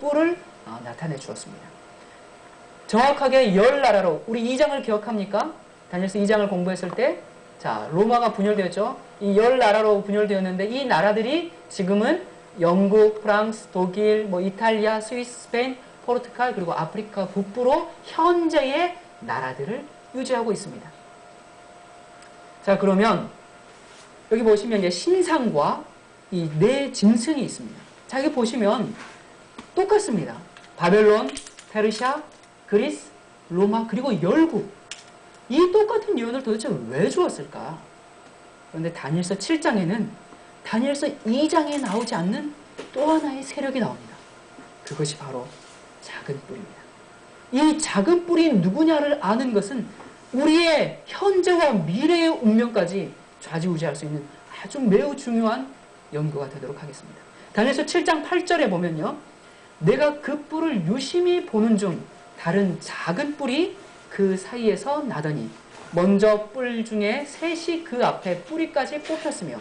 뿔을 나타내 주었습니다. 정확하게 10나라로, 우리 2장을 기억합니까? 다니엘서 2장을 공부했을 때, 자, 로마가 분열되었죠. 이 10나라로 분열되었는데 이 나라들이 지금은 영국, 프랑스, 독일, 이탈리아, 스위스, 스페인, 포르투갈, 그리고 아프리카 북부로 현재의 나라들을 유지하고 있습니다. 자, 그러면 여기 보시면 이제 신상과 이 네 짐승이 있습니다. 자, 여기 보시면 똑같습니다. 바벨론, 페르시아, 그리스, 로마, 그리고 열국. 이 똑같은 유언을 도대체 왜 주었을까? 그런데 다니엘서 7장에는 다니엘서 2장에 나오지 않는 또 하나의 세력이 나옵니다. 그것이 바로 작은 뿔입니다. 이 작은 뿔이 누구냐를 아는 것은 우리의 현재와 미래의 운명까지 좌지우지할 수 있는 아주 매우 중요한 연구가 되도록 하겠습니다. 다니엘서 7장 8절에 보면요. 내가 그 뿔을 유심히 보는 중 다른 작은 뿔이 그 사이에서 나더니 먼저 뿔 중에 셋이 그 앞에 뿌리까지 뽑혔으며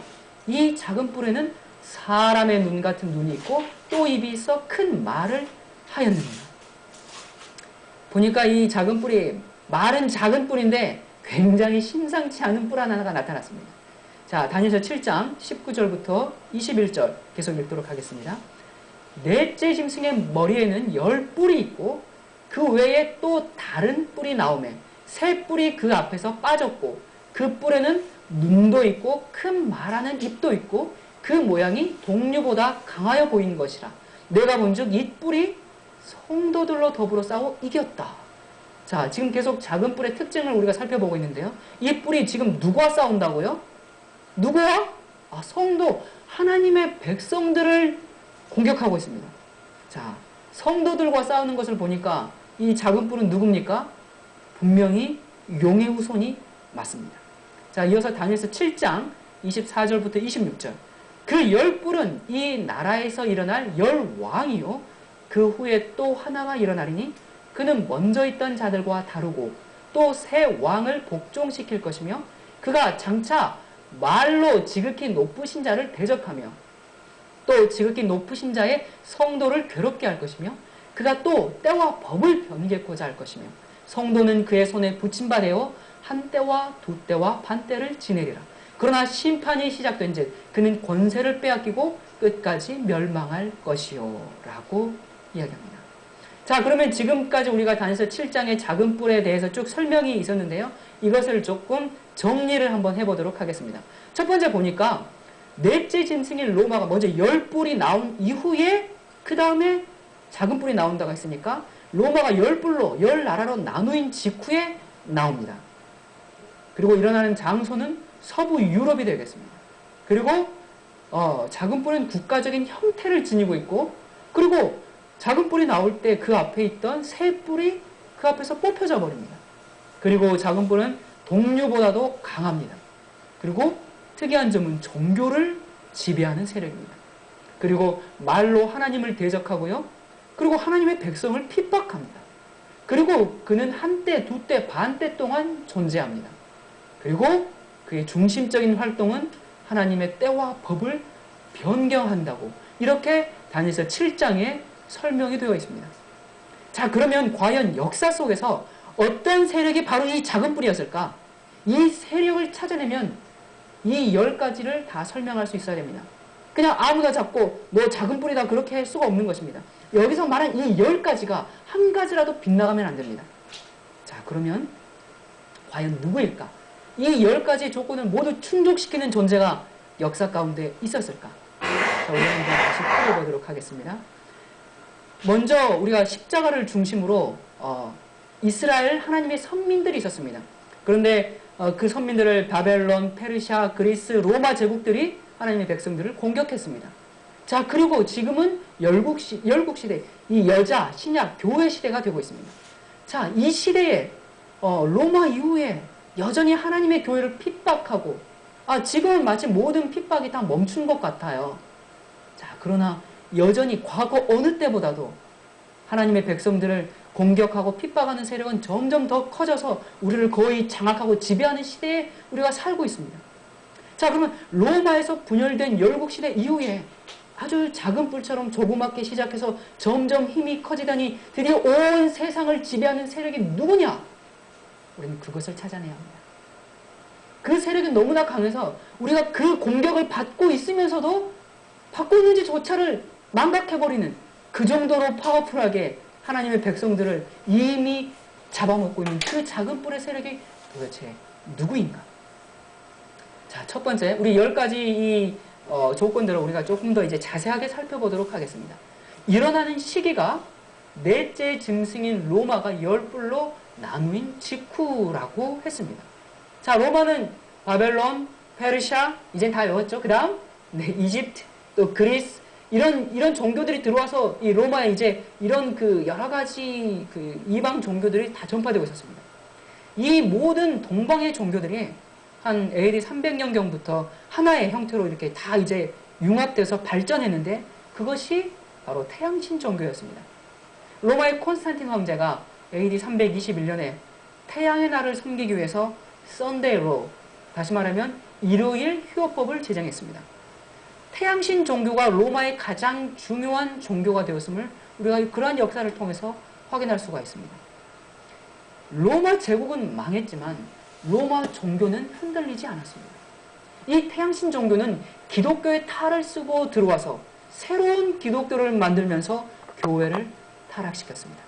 이 작은 뿔에는 사람의 눈 같은 눈이 있고 또 입이 있어 큰 말을 하였느니라. 보니까 이 작은 뿔이, 말은 작은 뿔인데 굉장히 심상치 않은 뿔 하나가 나타났습니다. 자, 다니엘서 7장 19절부터 21절 계속 읽도록 하겠습니다. 넷째 짐승의 머리에는 10뿔이 있고 그 외에 또 다른 뿔이 나오매 새 뿔이 그 앞에서 빠졌고 그 뿔에는 눈도 있고 큰 말하는 입도 있고 그 모양이 동류보다 강하여 보이는 것이라. 내가 본즉 이 뿔이 성도들로 더불어 싸워 이겼다. 자, 지금 계속 작은 뿔의 특징을 우리가 살펴보고 있는데요. 이 뿔이 지금 누구와 싸운다고요? 누구와? 성도, 하나님의 백성들을 공격하고 있습니다. 자, 성도들과 싸우는 것을 보니까 이 작은 뿔은 누굽니까? 분명히 용의 후손이 맞습니다. 자, 이어서 다니엘서 7장 24절부터 26절. 그 10뿔은 이 나라에서 일어날 10왕이요. 그 후에 또 하나가 일어나리니 그는 먼저 있던 자들과 다르고 또 새 왕을 복종시킬 것이며 그가 장차 말로 지극히 높으신 자를 대적하며 또 지극히 높으신 자의 성도를 괴롭게 할 것이며 그가 또 때와 법을 변개코자 할 것이며 성도는 그의 손에 붙임 바 되어 한 때와 두 때와 반 때를 지내리라. 그러나 심판이 시작된 즉 그는 권세를 빼앗기고 끝까지 멸망할 것이요 라고 이야기합니다. 자, 그러면 지금까지 우리가 다니엘서 7장의 작은 뿔에 대해서 쭉 설명이 있었는데요. 이것을 조금 정리를 한번 해보도록 하겠습니다. 첫 번째 보니까 넷째 짐승인 로마가 먼저 10뿔이 나온 이후에 그 다음에 작은 뿔이 나온다고 했으니까 로마가 10뿔로 10나라로 나누인 직후에 나옵니다. 그리고 일어나는 장소는 서부 유럽이 되겠습니다. 그리고 작은 뿔은 국가적인 형태를 지니고 있고 그리고 작은 뿔이 나올 때 그 앞에 있던 새 뿔이 그 앞에서 뽑혀져 버립니다. 그리고 작은 뿔은 동류보다도 강합니다. 그리고 특이한 점은 종교를 지배하는 세력입니다. 그리고 말로 하나님을 대적하고요. 그리고 하나님의 백성을 핍박합니다. 그리고 그는 한때, 두때, 반때 동안 존재합니다. 그리고 그의 중심적인 활동은 하나님의 때와 법을 변경한다고 이렇게 다니엘서 7장에 설명이 되어 있습니다. 자, 그러면 과연 역사 속에서 어떤 세력이 바로 이 작은 뿔이었을까? 이 세력을 찾아내면 이 10가지를 다 설명할 수 있어야 됩니다. 그냥 아무나 잡고 너 작은 뿔이다 그렇게 할 수가 없는 것입니다. 여기서 말한 이 10가지가 한 가지라도 빗나가면 안 됩니다. 자, 그러면 과연 누구일까? 이 10가지 조건을 모두 충족시키는 존재가 역사 가운데 있었을까? 자, 우리 한번 다시 풀어보도록 하겠습니다. 먼저 우리가 십자가를 중심으로 이스라엘 하나님의 선민들이 있었습니다. 그런데 그 선민들을 바벨론, 페르시아, 그리스, 로마 제국들이 하나님의 백성들을 공격했습니다. 자, 그리고 지금은 열국시대, 이 여자, 신약, 교회 시대가 되고 있습니다. 자, 이 시대에 로마 이후에 여전히 하나님의 교회를 핍박하고 지금은 마치 모든 핍박이 다 멈춘 것 같아요. 자, 그러나 여전히 과거 어느 때보다도 하나님의 백성들을 공격하고 핍박하는 세력은 점점 더 커져서 우리를 거의 장악하고 지배하는 시대에 우리가 살고 있습니다. 자, 그러면 로마에서 분열된 열국시대 이후에 아주 작은 뿔처럼 조그맣게 시작해서 점점 힘이 커지다니 드디어 온 세상을 지배하는 세력이 누구냐? 우리는 그것을 찾아내야 합니다. 그 세력이 너무나 강해서 우리가 그 공격을 받고 있으면서도 받고 있는지조차를 망각해버리는 그 정도로 파워풀하게 하나님의 백성들을 이미 잡아먹고 있는 그 작은 뿔의 세력이 도대체 누구인가? 자, 첫 번째, 우리 10가지 이 조건들을 우리가 조금 더 이제 자세하게 살펴보도록 하겠습니다. 일어나는 시기가 넷째 짐승인 로마가 10뿔로 나누인 직후라고 했습니다. 자, 로마는 바벨론, 페르시아, 이젠 다 외웠죠? 그 다음, 네, 이집트, 또 그리스, 이런 종교들이 들어와서 이 로마에 이제 이런 그 여러 가지 그 이방 종교들이 다 전파되고 있었습니다. 이 모든 동방의 종교들이 한 AD 300년경부터 하나의 형태로 이렇게 다 이제 융합돼서 발전했는데 그것이 바로 태양신 종교였습니다. 로마의 콘스탄틴 황제가 AD 321년에 태양의 날을 섬기기 위해서 Sunday Law, 다시 말하면 일요일 휴업법을 제정했습니다. 태양신 종교가 로마의 가장 중요한 종교가 되었음을 우리가 그러한 역사를 통해서 확인할 수가 있습니다. 로마 제국은 망했지만 로마 종교는 흔들리지 않았습니다. 이 태양신 종교는 기독교의 탈을 쓰고 들어와서 새로운 기독교를 만들면서 교회를 타락시켰습니다.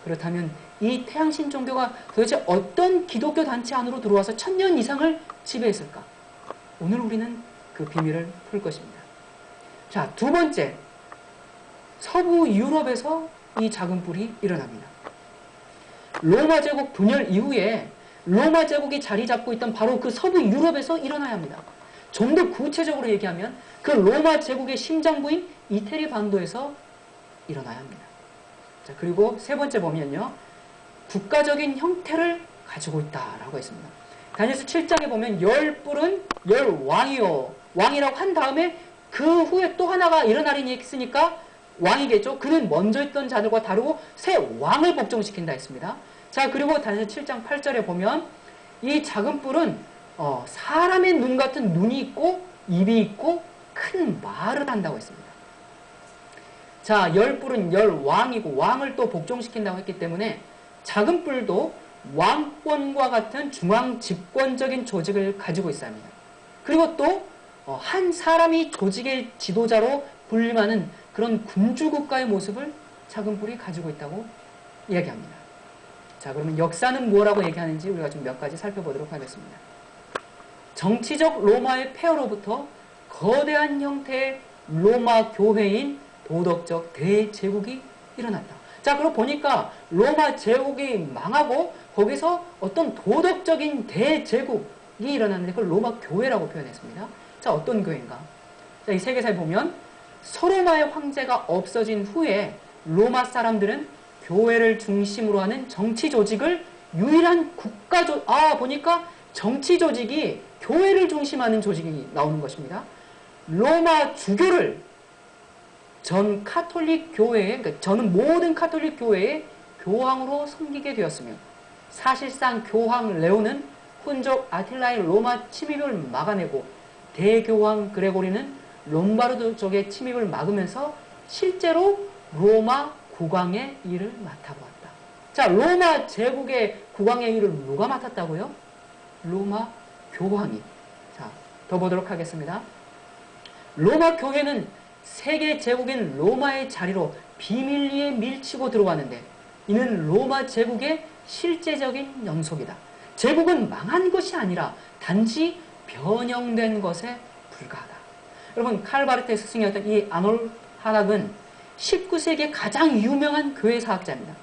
그렇다면 이 태양신 종교가 도대체 어떤 기독교 단체 안으로 들어와서 1000년 이상을 지배했을까? 오늘 우리는 그 비밀을 풀 것입니다. 자, 두 번째, 서부 유럽에서 이 작은 뿔이 일어납니다. 로마 제국 분열 이후에 로마 제국이 자리 잡고 있던 바로 그 서부 유럽에서 일어나야 합니다. 좀 더 구체적으로 얘기하면 그 로마 제국의 심장부인 이태리 반도에서 일어나야 합니다. 자, 그리고 세 번째 보면요, 국가적인 형태를 가지고 있다라고 했습니다. 다니엘서 7장에 보면 10뿔은 10왕이요, 왕이라고 한 다음에 그 후에 또 하나가 일어나리니 했으니까 왕이겠죠. 그는 먼저 있던 자들과 다르고 새 왕을 복종시킨다 했습니다. 자, 그리고 다니엘서 7장 8절에 보면 이 작은 뿔은 사람의 눈 같은 눈이 있고 입이 있고 큰 말을 한다고 했습니다. 자, 10뿔은 10왕이고 왕을 또 복종시킨다고 했기 때문에 작은 뿔도 왕권과 같은 중앙 집권적인 조직을 가지고 있어야 합니다. 그리고 또 한 사람이 조직의 지도자로 군림하는 그런 군주국가의 모습을 작은 뿔이 가지고 있다고 이야기합니다. 자, 그러면 역사는 뭐라고 얘기하는지 우리가 좀 몇 가지 살펴보도록 하겠습니다. 정치적 로마의 폐허로부터 거대한 형태의 로마 교회인 도덕적 대제국이 일어났다. 자, 그러고 보니까 로마 제국이 망하고 거기서 어떤 도덕적인 대제국이 일어났는데 그걸 로마 교회라고 표현했습니다. 자, 어떤 교회인가? 자, 이 세계사에 보면 서로마의 황제가 없어진 후에 로마 사람들은 교회를 중심으로 하는 정치 조직을 유일한 보니까 정치 조직이 교회를 중심하는 조직이 나오는 것입니다. 로마 주교를 전 카톨릭 교회에, 그러니까 저는 모든 카톨릭 교회의 교황으로 섬기게 되었으며 사실상 교황 레오는 훈족 아틸라의 로마 침입을 막아내고 대교황 그레고리는 롬바르도족의 침입을 막으면서 실제로 로마 국왕의 일을 맡아보았다. 자, 로마 제국의 국왕의 일을 누가 맡았다고요? 로마 교황이. 자, 더 보도록 하겠습니다. 로마 교회는 세계 제국인 로마의 자리로 비밀리에 밀치고 들어왔는데 이는 로마 제국의 실제적인 영속이다. 제국은 망한 것이 아니라 단지 변형된 것에 불과하다. 여러분, 칼바르테 스승이었던 이 아놀 하락은 19세기의 가장 유명한 교회사학자입니다.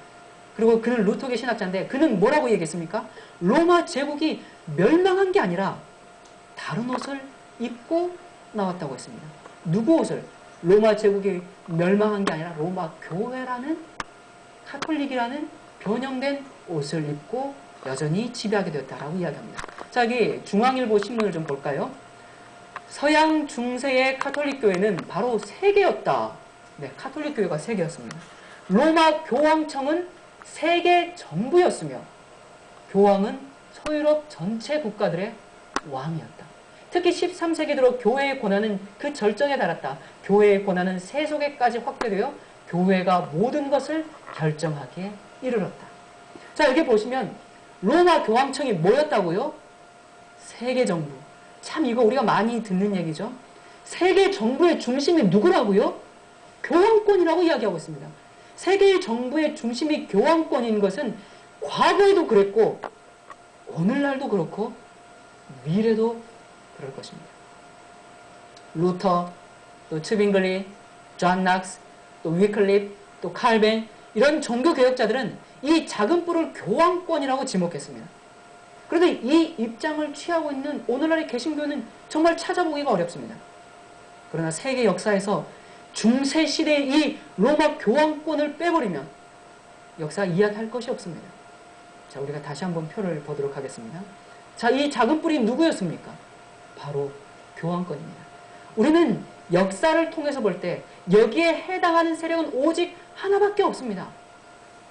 그리고 그는 루터계 신학자인데 그는 뭐라고 얘기했습니까? 로마 제국이 멸망한 게 아니라 다른 옷을 입고 나왔다고 했습니다. 누구 옷을? 로마 제국이 멸망한 게 아니라 로마 교회라는 카톨릭이라는 변형된 옷을 입고 여전히 지배하게 되었다라고 이야기합니다. 자, 여기 중앙일보 신문을 좀 볼까요? 서양 중세의 카톨릭 교회는 바로 세 개였다. 네, 카톨릭 교회가 세 개였습니다. 로마 교황청은 세계 전부였으며 교황은 서유럽 전체 국가들의 왕이었다. 특히 13세기 들어 교회의 권한은 그 절정에 달았다. 교회의 권한은 세속에까지 확대되어 교회가 모든 것을 결정하기에 이르렀다. 자, 여기 보시면 로마 교황청이 뭐였다고요? 세계 정부. 참 이거 우리가 많이 듣는 얘기죠. 세계 정부의 중심이 누구라고요? 교황권이라고 이야기하고 있습니다. 세계 정부의 중심이 교황권인 것은 과거에도 그랬고 오늘날도 그렇고 미래도 그럴 것입니다. 루터, 또 츠빙글리, 존 낙스, 또 위클립, 또 칼벤 이런 종교개혁자들은 이 작은 뿔을 교황권이라고 지목했습니다. 그런데 이 입장을 취하고 있는 오늘날의 개신교는 정말 찾아보기가 어렵습니다. 그러나 세계 역사에서 중세시대의 이 로마 교황권을 빼버리면 역사 이야기할 것이 없습니다. 자, 우리가 다시 한번 표를 보도록 하겠습니다. 자, 이 작은 뿔이 누구였습니까? 바로 교황권입니다. 우리는 역사를 통해서 볼 때 여기에 해당하는 세력은 오직 하나밖에 없습니다.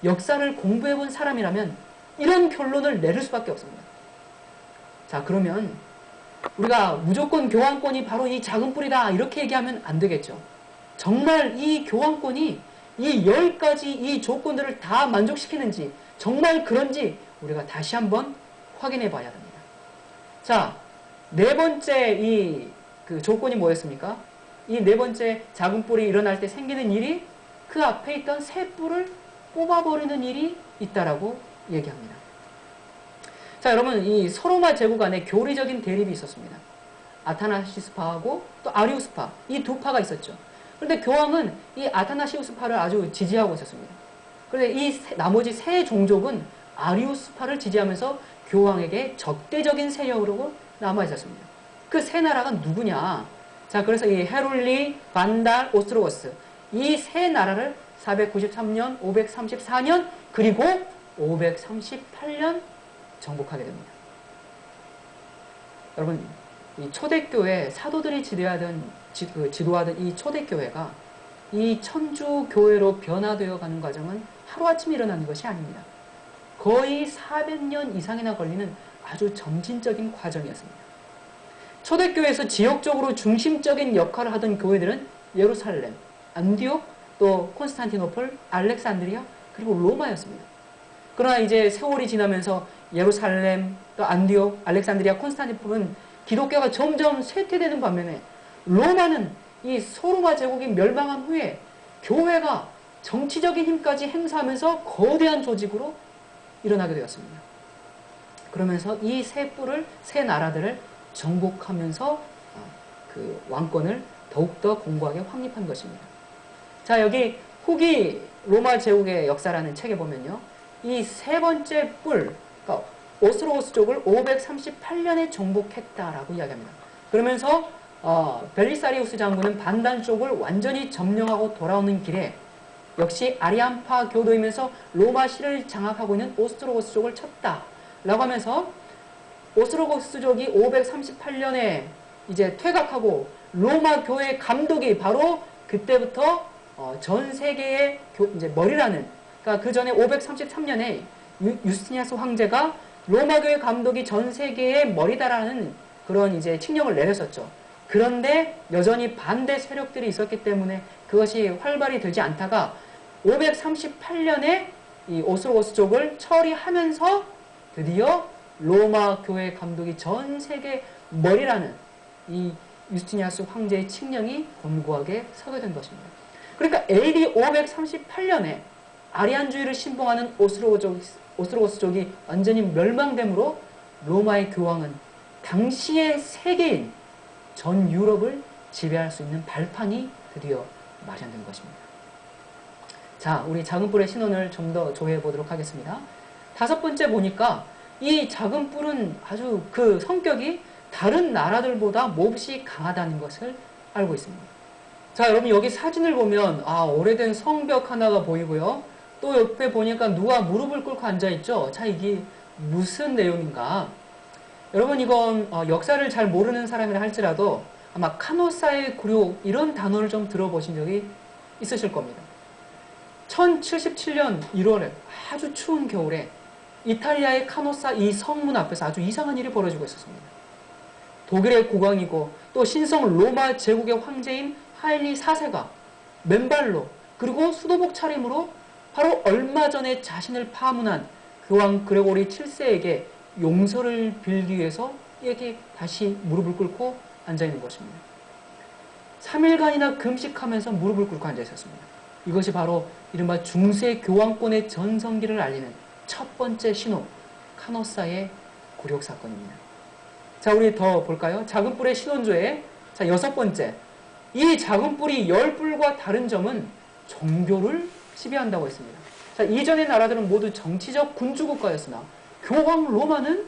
역사를 공부해본 사람이라면 이런 결론을 내릴 수밖에 없습니다. 자, 그러면 우리가 무조건 교황권이 바로 이 작은 뿔이다 이렇게 얘기하면 안 되겠죠. 정말 이 교황권이 이 10가지 이 조건들을 다 만족시키는지 정말 그런지 우리가 다시 한번 확인해 봐야 됩니다. 자, 네 번째 그 조건이 뭐였습니까? 이 네 번째 작은 뿔이 일어날 때 생기는 일이 그 앞에 있던 새 뿔을 뽑아버리는 일이 있다라고 얘기합니다. 자, 여러분 이 서로마 제국 안에 교리적인 대립이 있었습니다. 아타나시스파하고 또 아리우스파 이 두 파가 있었죠. 그런데 교황은 이 아타나시우스파를 아주 지지하고 있었습니다. 그런데 이 나머지 세 종족은 아리우스파를 지지하면서 교황에게 적대적인 세력으로 남아 있었습니다. 그 세 나라가 누구냐? 자, 그래서 이 헤룰리, 반달, 오스트로거스 이 세 나라를 493년, 534년 그리고 538년 정복하게 됩니다. 여러분, 이 초대교회 사도들이 지도하던 이 초대교회가 이 천주교회로 변화되어 가는 과정은 하루아침에 일어나는 것이 아닙니다. 거의 400년 이상이나 걸리는 아주 점진적인 과정이었습니다. 초대교회에서 지역적으로 중심적인 역할을 하던 교회들은 예루살렘, 안디옥, 또 콘스탄티노플, 알렉산드리아, 그리고 로마였습니다. 그러나 이제 세월이 지나면서 예루살렘, 또 안디옥, 알렉산드리아, 콘스탄티노플은 기독교가 점점 쇠퇴되는 반면에 로마는 이 소로마 제국이 멸망한 후에 교회가 정치적인 힘까지 행사하면서 거대한 조직으로 일어나게 되었습니다. 그러면서 이 세 나라들을 정복하면서 그 왕권을 더욱더 공고하게 확립한 것입니다. 자, 여기 후기 로마 제국의 역사라는 책에 보면요. 이 세 번째 뿔, 그러니까 오스로고스족을 538년에 정복했다라고 이야기합니다. 그러면서 벨리사리우스 장군은 반단 쪽을 완전히 점령하고 돌아오는 길에 역시 아리안파 교도이면서 로마시를 장악하고 있는 오스트로고스족을 쳤다라고 하면서 오스트로고스족이 538년에 이제 퇴각하고 로마 교회 감독이 바로 그때부터 전 세계의 이제 머리라는, 그러니까 그 전에 533년에 유스티니아스 황제가 로마 교회 감독이 전 세계의 머리다라는 그런 이제 칙령을 내렸었죠. 그런데 여전히 반대 세력들이 있었기 때문에 그것이 활발히 되지 않다가 538년에 이 오스트로고스족을 처리하면서 드디어 로마 교회 감독이 전 세계 머리라는 이 유스티니아스 황제의 칙령이 권고하게 서게 된 것입니다. 그러니까 AD 538년에 아리안주의를 신봉하는 오스트로고스족이 완전히 멸망됨으로 로마의 교황은 당시의 세계인 전 유럽을 지배할 수 있는 발판이 드디어 마련된 것입니다. 자, 우리 작은 뿔의 신원을 좀 더 조회해 보도록 하겠습니다. 다섯 번째 보니까 이 작은 뿔은 아주 그 성격이 다른 나라들보다 몹시 강하다는 것을 알고 있습니다. 자, 여러분 여기 사진을 보면 오래된 성벽 하나가 보이고요. 또 옆에 보니까 누가 무릎을 꿇고 앉아있죠. 자, 이게 무슨 내용인가? 여러분 이건 역사를 잘 모르는 사람이라 할지라도 아마 카노사의 굴욕 이런 단어를 좀 들어보신 적이 있으실 겁니다. 1077년 1월에 아주 추운 겨울에 이탈리아의 카노사 이 성문 앞에서 아주 이상한 일이 벌어지고 있었습니다. 독일의 국왕이고 또 신성 로마 제국의 황제인 하일리 4세가 맨발로 그리고 수도복 차림으로 바로 얼마 전에 자신을 파문한 교황 그레고리 7세에게 용서를 빌기 위해서 이렇게 다시 무릎을 꿇고 앉아있는 것입니다. 3일간이나 금식하면서 무릎을 꿇고 앉아있었습니다. 이것이 바로 이른바 중세 교황권의 전성기를 알리는 첫 번째 신호, 카노사의 굴욕 사건입니다. 자, 우리 더 볼까요? 작은 뿔의 신원조의 자, 6번째. 이 작은 뿔이 10뿔과 다른 점은 종교를 지배한다고 했습니다. 자, 이전의 나라들은 모두 정치적 군주국가였으나 교황 로마는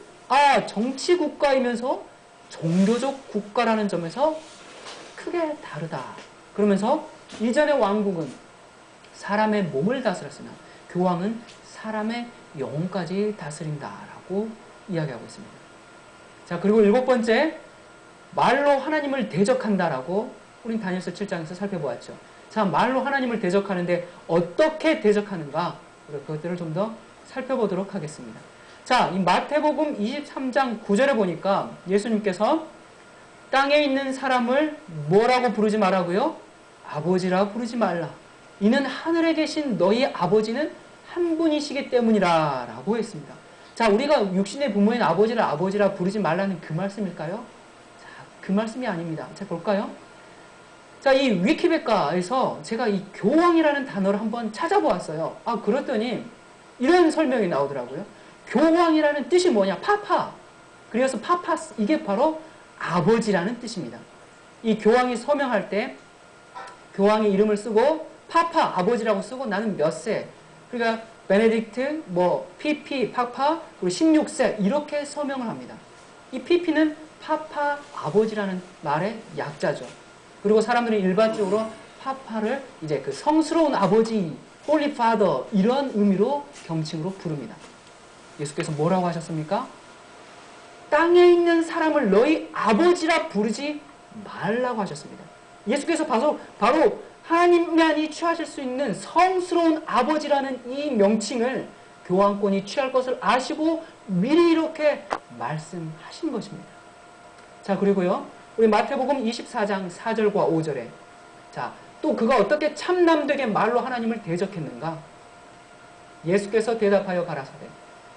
정치국가이면서 종교적 국가라는 점에서 크게 다르다. 그러면서 이전의 왕국은 사람의 몸을 다스렸으나 교황은 사람의 영혼까지 다스린다라고 이야기하고 있습니다. 자, 그리고 7번째, 말로 하나님을 대적한다라고 우린 다니엘서 7장에서 살펴보았죠. 자, 말로 하나님을 대적하는데 어떻게 대적하는가? 그것들을 좀 더 살펴보도록 하겠습니다. 자, 이 마태복음 23장 9절에 보니까 예수님께서 땅에 있는 사람을 뭐라고 부르지 말라고요? 아버지라 부르지 말라. 이는 하늘에 계신 너희 아버지는 한 분이시기 때문이라 라고 했습니다. 자, 우리가 육신의 부모인 아버지를 아버지라 부르지 말라는 그 말씀일까요? 자, 그 말씀이 아닙니다. 자, 볼까요? 자, 이 위키백과에서 제가 이 교황이라는 단어를 한번 찾아보았어요. 그랬더니 이런 설명이 나오더라고요. 교황이라는 뜻이 뭐냐? 파파. 그래서 파파스, 이게 바로 아버지라는 뜻입니다. 이 교황이 서명할 때 교황의 이름을 쓰고 파파, 아버지라고 쓰고 나는 몇 세. 그러니까 베네딕트, PP, 파파, 그리고 16세 이렇게 서명을 합니다. 이 PP는 파파, 아버지라는 말의 약자죠. 그리고 사람들이 일반적으로 파파를 이제 그 성스러운 아버지, Holy Father 이런 의미로 경칭으로 부릅니다. 예수께서 뭐라고 하셨습니까? 땅에 있는 사람을 너희 아버지라 부르지 말라고 하셨습니다. 예수께서 바로 하나님만이 취하실 수 있는 성스러운 아버지라는 이 명칭을 교황권이 취할 것을 아시고 미리 이렇게 말씀하신 것입니다. 자, 그리고요, 우리 마태복음 24장 4절과 5절에 자, 또 그가 어떻게 참남되게 말로 하나님을 대적했는가? 예수께서 대답하여 가라사대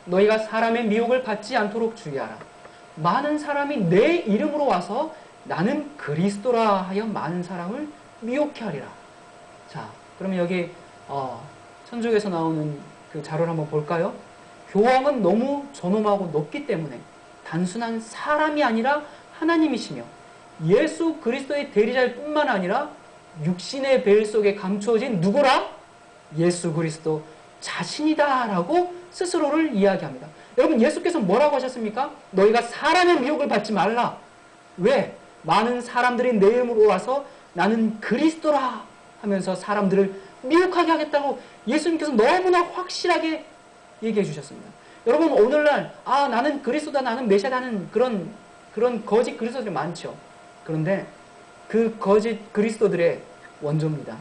너희가 사람의 미혹을 받지 않도록 주의하라. 많은 사람이 내 이름으로 와서 나는 그리스도라 하여 많은 사람을 미혹해 하리라. 자, 그러면 여기 천주교에서 나오는 그 자료를 한번 볼까요? 교황은 너무 존엄하고 높기 때문에 단순한 사람이 아니라 하나님이시며 예수 그리스도의 대리자일 뿐만 아니라 육신의 베일 속에 감추어진 누구라? 예수 그리스도 자신이다 라고 스스로를 이야기합니다. 여러분, 예수께서 뭐라고 하셨습니까? 너희가 사람의 미혹을 받지 말라. 왜? 많은 사람들이 내 이름으로 와서 나는 그리스도라 하면서 사람들을 미혹하게 하겠다고 예수님께서 너무나 확실하게 얘기해 주셨습니다. 여러분, 오늘날 나는 그리스도다, 나는 메시아다는 그런 거짓 그리스도들이 많죠. 그런데 그 거짓 그리스도들의 원조입니다.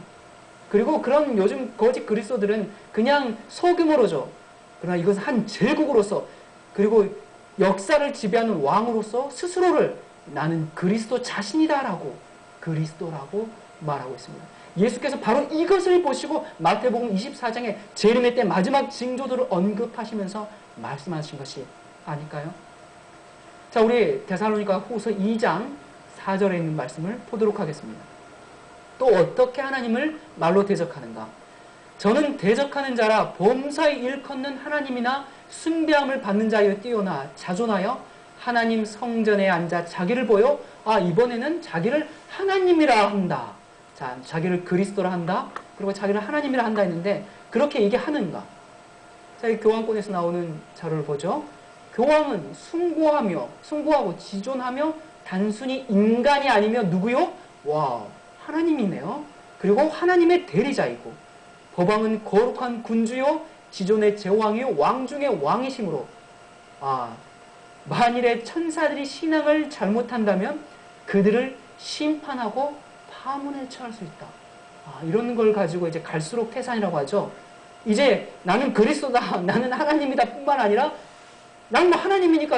그리고 그런 요즘 거짓 그리스도들은 그냥 소규모로죠. 그러나 이것은 한 제국으로서 그리고 역사를 지배하는 왕으로서 스스로를 나는 그리스도 자신이다라고 그리스도라고 말하고 있습니다. 예수께서 바로 이것을 보시고 마태복음 24장에 재림의 때 마지막 징조들을 언급하시면서 말씀하신 것이 아닐까요? 자, 우리 데살로니가 후서 2장 4절에 있는 말씀을 보도록 하겠습니다. 또 어떻게 하나님을 말로 대적하는가? 저는 대적하는 자라 범사에 일컫는 하나님이나 숭배함을 받는 자여 뛰어나 자존하여 하나님 성전에 앉아 자기를 보여 이번에는 자기를 하나님이라 한다. 자, 자기를 그리스도라 한다. 그리고 자기를 하나님이라 한다 했는데 그렇게 얘기하는가? 자, 이 교황권에서 나오는 자료를 보죠. 교황은 숭고하고 지존하며 단순히 인간이 아니며 누구요? 하나님이네요. 그리고 하나님의 대리자이고 법왕은 거룩한 군주요 지존의 제왕이요 왕 중의 왕이심으로 만일에 천사들이 신앙을 잘못한다면 그들을 심판하고 파문에 처할 수 있다. 이런 걸 가지고 이제 갈수록 태산이라고 하죠. 이제 나는 그리스도다, 나는 하나님이다 뿐만 아니라 나는 하나님이니까